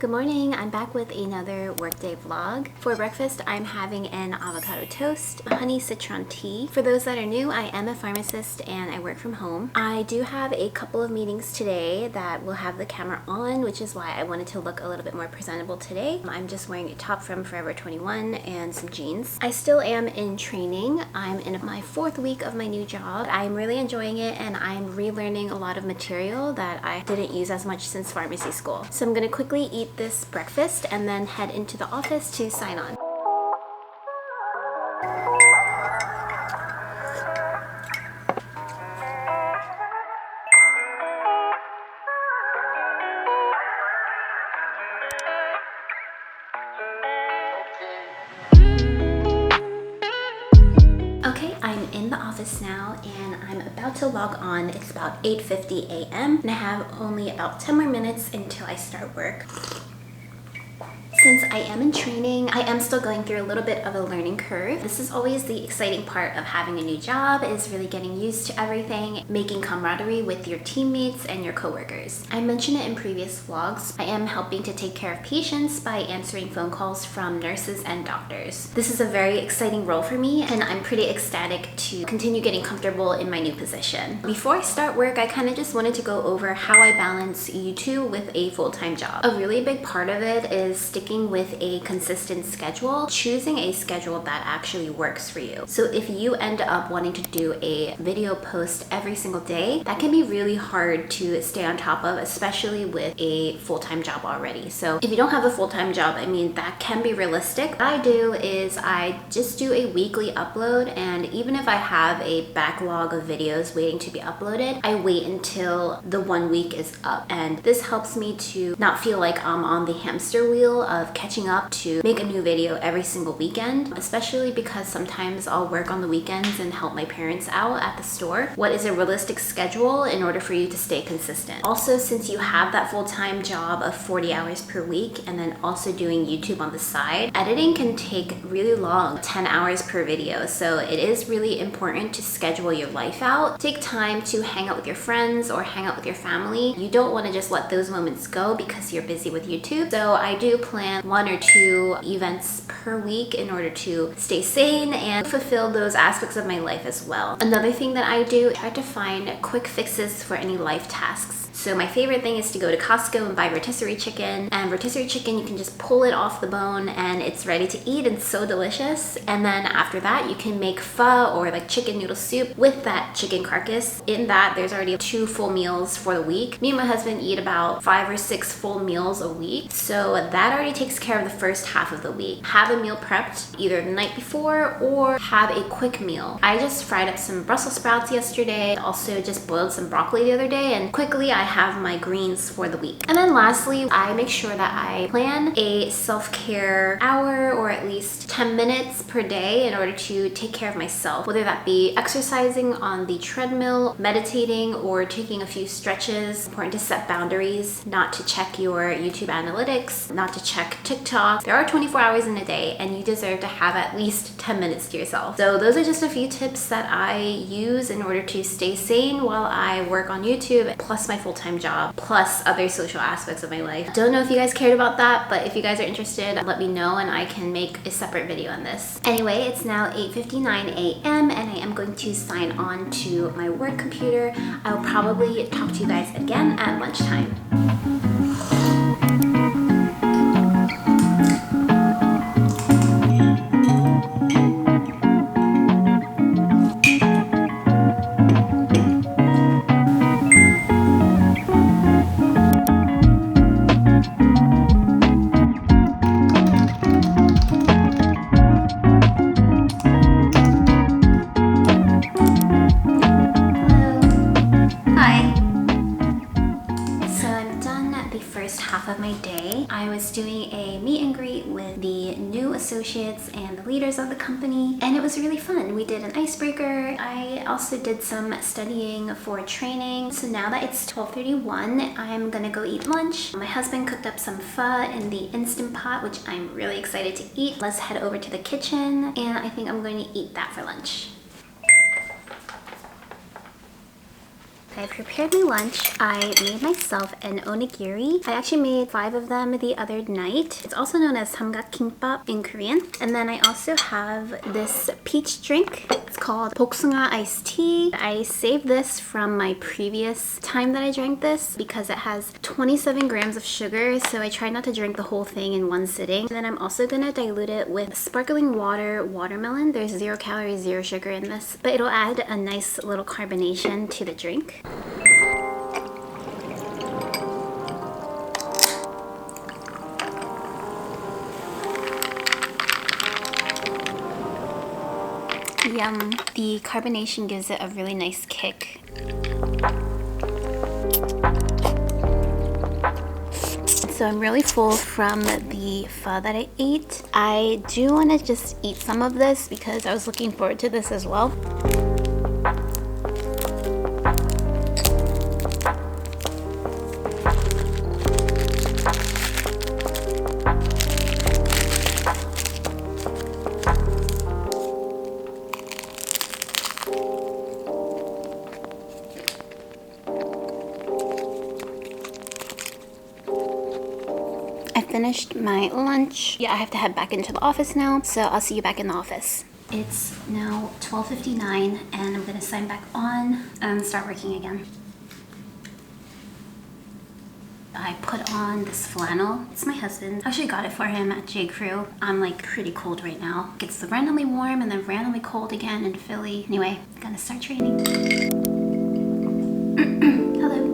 Good morning, I'm back with another workday vlog. For breakfast, I'm having an avocado toast, honey citron tea. For those that are new, I am a pharmacist and I work from home. I do have a couple of meetings today that will have the camera on, which is why I wanted to look a little bit more presentable today. I'm just wearing a top from Forever 21 and some jeans. I still am in training. I'm in my 4th week of my new job. I'm really enjoying it and I'm relearning a lot of material that I didn't use as much since pharmacy school. So I'm gonna quickly eat this breakfast and then head into the office to sign on. Okay, I'm in the office now and I'm about to log on. It's about 8:50 a.m. and I have only about 10 more minutes until I start work. Since I am in training, I am still going through a little bit of a learning curve. This is always the exciting part of having a new job, is really getting used to everything, making camaraderie with your teammates and your coworkers. I mentioned it in previous vlogs. I am helping to take care of patients by answering phone calls from nurses and doctors. This is a very exciting role for me and I'm pretty ecstatic to continue getting comfortable in my new position. Before I start work, I kind of just wanted to go over how I balance YouTube with a full-time job. A really big part of it is sticking with a consistent schedule, choosing a schedule that actually works for you. So if you end up wanting to do a video post every single day, that can be really hard to stay on top of, especially with a full-time job already. So if you don't have a full-time job, I mean, that can be realistic. What I do is I just do a weekly upload, and even if I have a backlog of videos waiting to be uploaded, I wait until the 1 week is up. And this helps me to not feel like I'm on the hamster wheel of catching up to make a new video every single weekend, especially because sometimes I'll work on the weekends and help my parents out at the store. What is a realistic schedule in order for you to stay consistent? Also, since you have that full-time job of 40 hours per week and then also doing YouTube on the side, editing can take really long, 10 hours per video. So it is really important to schedule your life out. Take time to hang out with your friends or hang out with your family. You don't want to just let those moments go because you're busy with YouTube. So I do plan 1 or 2 events per week in order to stay sane and fulfill those aspects of my life as well. Another thing that I do, try to find quick fixes for any life tasks. So my favorite thing is to go to Costco and buy rotisserie chicken. And rotisserie chicken, you can just pull it off the bone and it's ready to eat and so delicious. And then after that, you can make pho or like chicken noodle soup with that chicken carcass. In that, there's already 2 full meals for the week. Me and my husband eat about 5 or 6 full meals a week. So that already takes care of the first half of the week. Have a meal prepped either the night before or have a quick meal. I just fried up some Brussels sprouts yesterday. Also just boiled some broccoli the other day, and quickly I have my greens for the week. And then lastly, I make sure that I plan a self-care hour or at least 10 minutes per day in order to take care of myself, whether that be exercising on the treadmill, meditating, or taking a few stretches. It's important to set boundaries, not to check your YouTube analytics, not to check TikTok. There are 24 hours in a day and you deserve to have at least 10 minutes to yourself. So those are just a few tips that I use in order to stay sane while I work on YouTube, plus my full-time job, plus other social aspects of my life. Don't know if you guys cared about that, but if you guys are interested, let me know and I can make a separate video on this. Anyway, it's now 8:59 a.m. and I am going to sign on to my work computer. I will probably talk to you guys again at lunchtime. Of my day. I was doing a meet and greet with the new associates and the leaders of the company, and it was really fun. We did an icebreaker. I also did some studying for training. So now that it's 12:31, I'm gonna go eat lunch. My husband cooked up some pho in the Instant Pot, which I'm really excited to eat. Let's head over to the kitchen, and I think I'm going to eat that for lunch. I prepared my lunch. I made myself an onigiri. I actually made 5 of them the other night. It's also known as samgakkimbap in Korean. And then I also have this peach drink. It's called 복숭아 iced tea. I saved this from my previous time that I drank this because it has 27 grams of sugar, so I tried not to drink the whole thing in one sitting. And then I'm also gonna dilute it with sparkling water watermelon. There's 0 calories, 0 sugar in this, but it'll add a nice little carbonation to the drink. Yum. The carbonation gives it a really nice kick. So I'm really full from the pho that I ate. I do want to just eat some of this because I was looking forward to this as well. I finished my lunch. Yeah, I have to head back into the office now, so I'll see you back in the office. It's now 12:59 and I'm gonna sign back on and start working again. I put on this flannel. It's my husband. I actually got it for him at J. Crew. I'm like pretty cold right now. It gets randomly warm and then randomly cold again in Philly. Anyway, I'm gonna start training. Hello.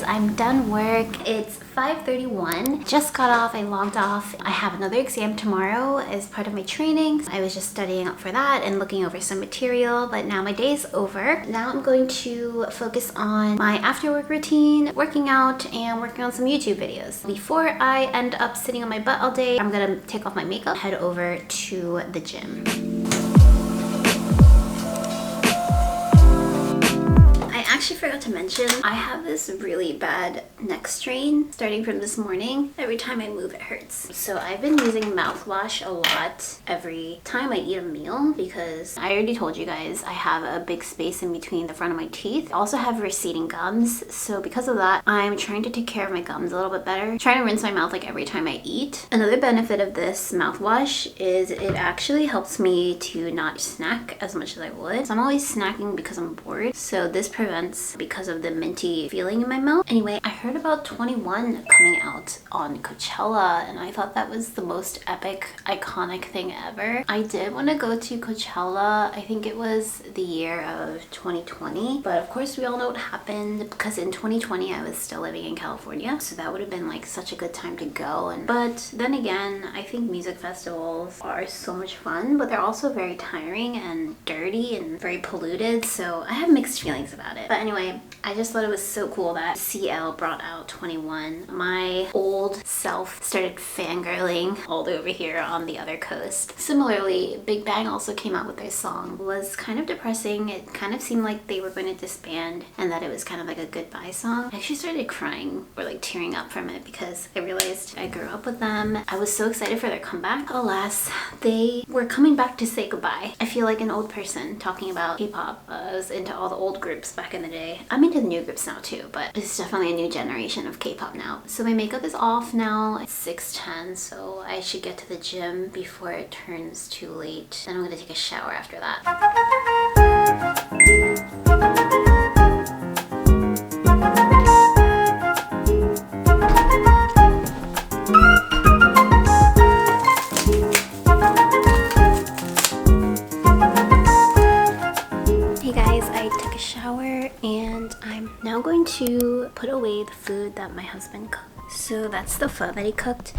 I'm done work. It's 5:31. Just got off. I logged off. I have another exam tomorrow as part of my training. I was just studying up for that and looking over some material, but now my day's over. Now I'm going to focus on my after work routine, working out, and working on some YouTube videos. Before I end up sitting on my butt all day, I'm gonna take off my makeup, head over to the gym. I actually forgot to mention, I have this really bad neck strain starting from this morning. Every time I move, it hurts. So I've been using mouthwash a lot every time I eat a meal because I already told you guys I have a big space in between the front of my teeth. I also have receding gums. So because of that, I'm trying to take care of my gums a little bit better. Trying to rinse my mouth like every time I eat. Another benefit of this mouthwash is it actually helps me to not snack as much as I would. So I'm always snacking because I'm bored. So this prevents because of the minty feeling in my mouth. Anyway, I heard about 21 coming out on Coachella and I thought that was the most epic, iconic thing ever. I did want to go to Coachella. I think it was the year of 2020, but of course we all know what happened because in 2020 I was still living in California, so that would have been like such a good time to go. But then again, I think music festivals are so much fun, but they're also very tiring and dirty and very polluted, so I have mixed feelings about it. But anyway, I just thought it was so cool that CL brought out 21. My old self started fangirling all over here on the other coast. Similarly, Big Bang also came out with their song. It was kind of depressing. It kind of seemed like they were going to disband and that it was kind of like a goodbye song. I actually started crying or like tearing up from it because I realized I grew up with them. I was so excited for their comeback. Alas, they were coming back to say goodbye. I feel like an old person talking about K-pop. I was into all the old groups back in the day. I'm into the new groups now too, but it's definitely a new generation of K-pop now. So my makeup is off now. It's 6:10, so I should get to the gym before it turns too late. Then I'm gonna take a shower after that. And I'm now going to put away the food that my husband cooked. So that's the pho that he cooked.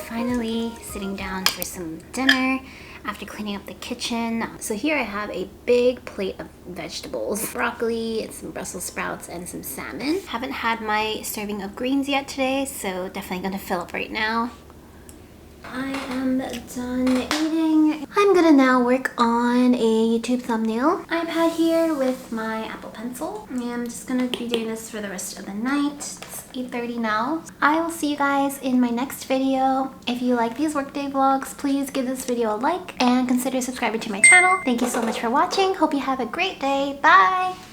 Finally, finally sitting down for some dinner after cleaning up the kitchen. So here I have a big plate of vegetables, broccoli, some Brussels sprouts, and some salmon. Haven't had my serving of greens yet today, so definitely gonna fill up right now. I am done eating. I'm gonna now work on a YouTube thumbnail. iPad here with my Apple Pencil. I'm just gonna be doing this for the rest of the night. It's 8:30 now. I will see you guys in my next video. If you like these workday vlogs, please give this video a like and consider subscribing to my channel. Thank you so much for watching. Hope you have a great day. Bye!